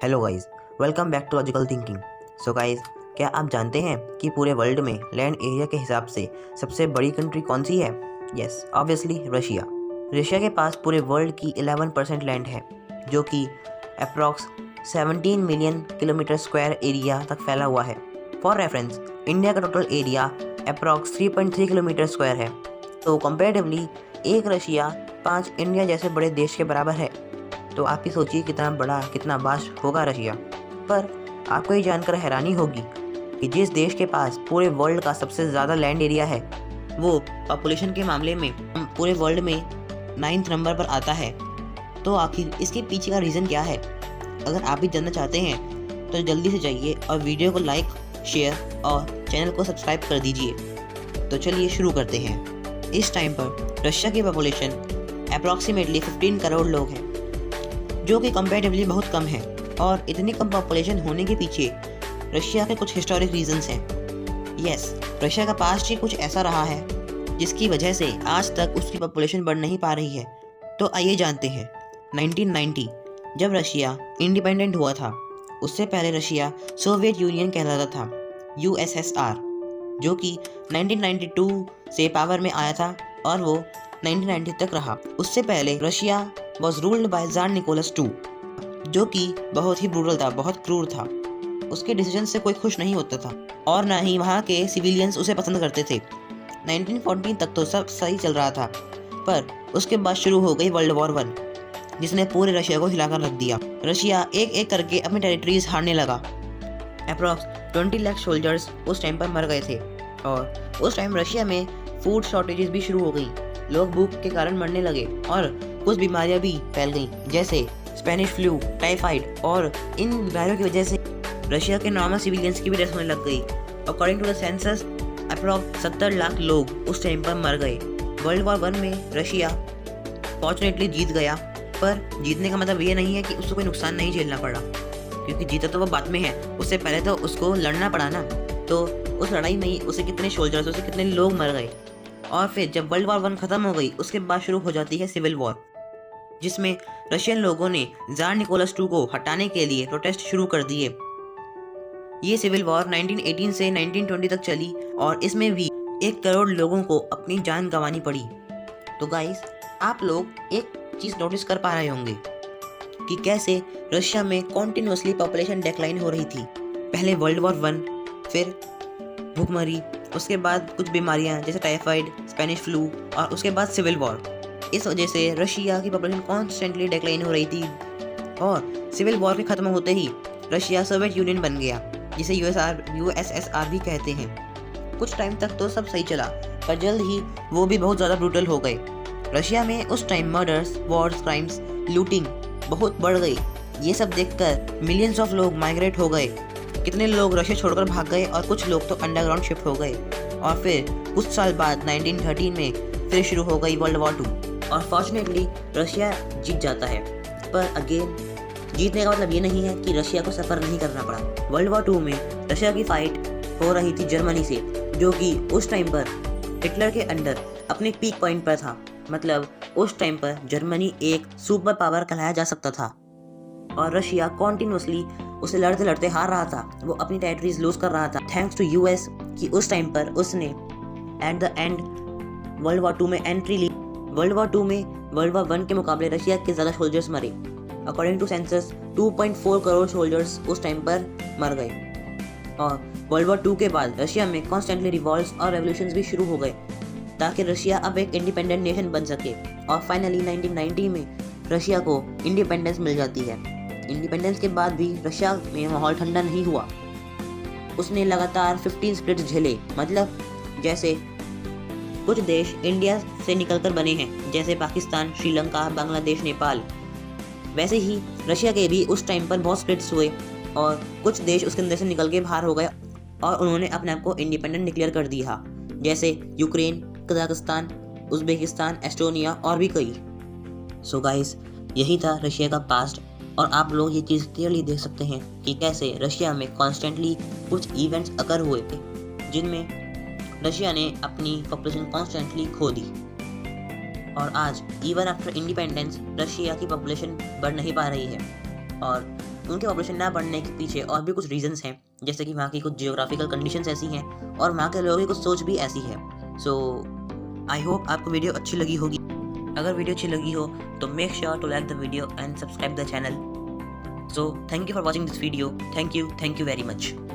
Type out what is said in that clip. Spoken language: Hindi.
Hello guys, welcome back to Logical Thinking. So guys, क्या आप जानते हैं कि पूरे वर्ल्ड में लैंड एरिया के हिसाब से सबसे बड़ी कंट्री कौन सी है? Yes, obviously Russia. रशिया के पास पूरे वर्ल्ड की 11% लैंड है, जो कि approx 17 million kilometre square area तक फैला हुआ है। फॉर रेफरेंस, इंडिया का total area approx 3.3 kilometre square है। तो कंपेरेटिवली एक रशिया 5 इंडिया जैसे बड़े देश के बराबर है। तो आप ही सोचिए कितना बड़ा, कितना वास्ट होगा रशिया। पर आपको ये जानकर हैरानी होगी कि जिस देश के पास पूरे वर्ल्ड का सबसे ज़्यादा लैंड एरिया है, वो पॉपुलेशन के मामले में पूरे वर्ल्ड में 9th नंबर पर आता है। तो आखिर इसके पीछे का रीज़न क्या है? अगर आप भी जानना चाहते हैं तो जल्दी से जाइए और वीडियो को लाइक, शेयर और चैनल को सब्सक्राइब कर दीजिए। तो चलिए शुरू करते हैं। इस टाइम पर रशिया की पॉपुलेशन अप्रॉक्सीमेटली 15 करोड़ लोग हैं, जो कि कंपैरेटिवली बहुत कम है। और इतनी कम पॉपुलेशन होने के पीछे रशिया के कुछ हिस्टोरिक रीजंस हैं। यस, रशिया का पास्ट ही कुछ ऐसा रहा है जिसकी वजह से आज तक उसकी पॉपुलेशन बढ़ नहीं पा रही है। तो आइए जानते हैं। 1990 जब रशिया इंडिपेंडेंट हुआ था, उससे पहले रशिया सोवियत यूनियन कहलाता था, USSR, जो कि 1992 से पावर में आया था और वो 1990 तक रहा। उससे पहले Russia was ruled by Tsar Nicholas II, जो कि बहुत ही ब्रूटल था, बहुत क्रूर था। उसके डिसीजन से कोई खुश नहीं होता था और ना ही वहाँ के सिविलियंस उसे पसंद करते थे। 1914 तक तो सब सही चल रहा था, पर उसके बाद शुरू हो गई वर्ल्ड वॉर 1, जिसने पूरे रशिया को हिलाकर रख दिया। रशिया एक एक करके अपनी टेरिटरीज हारने लगा। अप्रॉक्स 20 लाख सोल्जर्स उस टाइम पर मर गए थे और उस टाइम रशिया में फूड शॉर्टेजेस भी शुरू हो गई। लोग भूख के कारण मरने लगे और कुछ बीमारियां भी फैल गईं, जैसे स्पेनिश फ्लू, टाइफाइड, और इन बीमारियों की वजह से रशिया के नॉर्मल सिविलियंस की भी डेथ होने लग गई। According to the census, approx 70 lakh लोग उस टाइम पर मर गए। वर्ल्ड वॉर 1 में रशिया फॉर्चुनेटली जीत गया, पर जीतने का मतलब ये नहीं है कि उसको कोई नुकसान नहीं झेलना पड़ा, क्योंकि जीता तो वो बाद में है। उससे पहले तो उसको लड़ना पड़ा ना। तो उस लड़ाई में ही उसे कितने सोल्जर्स, उसे कितने लोग मर गए। और फिर जब वर्ल्ड वॉर 1 खत्म हो गई, उसके बाद शुरू हो जाती है सिविल वॉर, जिसमें रशियन लोगों ने जार निकोलस II को हटाने के लिए प्रोटेस्ट शुरू कर दिए। ये सिविल वॉर 1918 से 1920 तक चली और इसमें भी 1 करोड़ लोगों को अपनी जान गंवानी पड़ी। तो गाइस, आप लोग एक चीज़ नोटिस कर पा रहे होंगे कि कैसे रशिया में कॉन्टिन्यूसली पॉपुलेशन डिक्लाइन हो रही थी। पहले वर्ल्ड वॉर 1, फिर भूखमरी, उसके बाद कुछ बीमारियां जैसे टाइफाइड, स्पेनिश फ्लू, और उसके बाद सिविल वॉर। इस वजह से रशिया की पॉपुलेशन कॉन्स्टेंटली डिक्लाइन हो रही थी। और सिविल वॉर के खत्म होते ही रशिया सोवियत यूनियन बन गया, जिसे USSR भी कहते हैं। कुछ टाइम तक तो सब सही चला, पर जल्द ही वो भी बहुत ज़्यादा ब्रूटल हो गए। रशिया में उस time murders, Wars, crimes, looting बहुत बढ़ गई। ये सब देखकर मिलियंस ऑफ लोग माइग्रेट हो गए। कितने लोग रशिया छोड़कर भाग गए और कुछ लोग तो अंडरग्राउंड शिफ्ट हो गए। और फिर कुछ साल बाद 1913 में फिर शुरू हो गई वर्ल्ड वॉर 2 और फॉर्चुनेटली रशिया जीत जाता है। पर अगेन, जीतने का मतलब ये नहीं है कि रशिया को सफ़र नहीं करना पड़ा। वर्ल्ड वॉर 2 में रशिया की फाइट हो रही थी जर्मनी से, जो कि उस टाइम पर हिटलर के अंडर अपने पीक पॉइंट पर था। मतलब उस टाइम पर जर्मनी एक सुपर पावर कहलाया जा सकता था और रशिया कॉन्टिन्यूसली उसे लड़ते लड़ते हार रहा था। वो अपनी टेरिटरीज लूज कर रहा था, थैंक्स टू US कि उस टाइम पर उसने at the end world war 2 में एंट्री ली। वर्ल्ड वॉर 2 में वर्ल्ड वॉर 1 के मुकाबले रशिया के ज़्यादा सोल्जर्स मरे। According to census 2.4 crore soldiers उस टाइम पर मर गए। और वर्ल्ड वॉर 2 के बाद रशिया में कॉन्स्टेंटली रिवॉल्ट्स और रेवोल्यूशंस भी शुरू हो गए, ताकि रशिया अब एक इंडिपेंडेंट नेशन बन सके। और फाइनली 1990 में रशिया को इंडिपेंडेंस मिल जाती है। इंडिपेंडेंस के बाद भी रशिया में माहौल ठंडा नहीं हुआ। उसने लगातार 15 स्प्लिट्स झेले। मतलब जैसे कुछ देश इंडिया से निकलकर बने हैं, जैसे पाकिस्तान, श्रीलंका, बांग्लादेश, नेपाल, वैसे ही रशिया के भी उस टाइम पर बहुत स्प्लिट्स हुए और कुछ देश उसके अंदर से निकल के बाहर हो गए और उन्होंने अपने आप को इंडिपेंडेंट डिक्लेयर कर दिया, जैसे यूक्रेन, कजाकिस्तान, उज़्बेकिस्तान, एस्टोनिया और भी कई। सो गाइस, यही था रशिया का पास्ट। और आप लोग ये चीज़ क्लियरली देख सकते हैं कि कैसे रशिया में कॉन्स्टेंटली कुछ इवेंट्स अकर हुए थे, जिनमें रशिया ने अपनी पॉपुलेशन कॉन्स्टेंटली खो दी। और आज इवन आफ्टर इंडिपेंडेंस रशिया की पॉपुलेशन बढ़ नहीं पा रही है और उनके पॉपुलेशन ना बढ़ने के पीछे और भी कुछ रीजंस हैं, जैसे कि वहाँ की कुछ जियोग्राफिकल कंडीशंस ऐसी हैं और वहाँ के लोगों की कुछ सोच भी ऐसी है। सो आई होप आपको वीडियो अच्छी लगी होगी। अगर वीडियो अच्छी लगी हो तो make sure to like the video and subscribe the channel. So thank you for watching this video. Thank you very much.